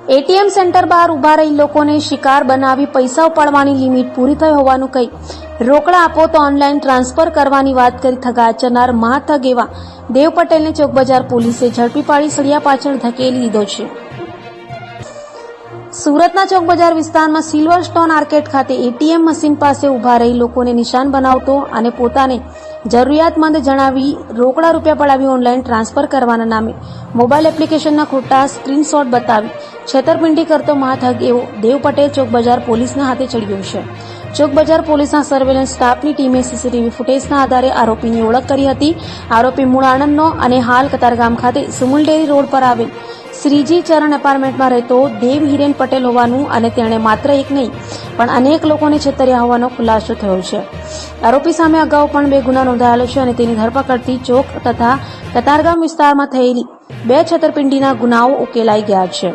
ATM centre બહાર ઉભા રહી લોકોને શિકાર બનાવી પૈસા ઉપાડવાની લિમિટ પૂરી થઈ હોવાનું કહી રોકડા આપો તો ઓનલાઈન ટ્રાન્સફર કરવાની વાત કરી ઠગા આચરનાર મહાઠગ એવા દેવ પટેલને ચોકબજાર પોલીસે ઝડપી પાડી સળિયા પાછળ ધકેલી લીધો છે। સુરતના ચોકબજાર વિસ્તારમાં સિલ્વર સ્ટોન આર્કેડ ખાતે એટીએમ મશીન પાસે ઉભા રહી લોકોને નિશાન બનાવતો અને પોતાને જરૂરિયાતમંદ જણાવી રોકડા રૂપિયા પડાવી ઓનલાઈન ટ્રાન્સફર કરવાના નામે મોબાઈલ એપ્લિકેશનના ખોટા સ્ક્રીનશોટ બતાવી છેતરપિંડી કરતો મહાઠગ એવો દેવ પટેલ ચોકબજાર પોલીસના હાથે ચડ્યો છે। ચોકબજાર પોલીસના સર્વેલન્સ સ્ટાફની ટીમે સીસીટીવી ફૂટેજના આધારે આરોપીની ઓળખ કરી હતી। આરોપી મૂળ આણંદનો અને હાલ કતારગામ ખાતે સુમુલ ડેરી રોડ પર આવેલ શ્રીજી ચરણ એપાર્ટમેન્ટમાં રહેતો દેવ હિરેન પટેલ હોવાનું અને તેણે માત્ર એક નહીં પણ અનેક લોકોને છેતર્યા હોવાનો ખુલાસો થયો છે। આરોપી સામે અગાઉ પણ 2 ગુના નોંધાયેલો છે અને તેની ધરપકડથી ચોક તથા કતારગામ વિસ્તારમાં થયેલી 2 છેતરપિંડીના ગુનાઓ ઉકેલાઈ ગયા છે।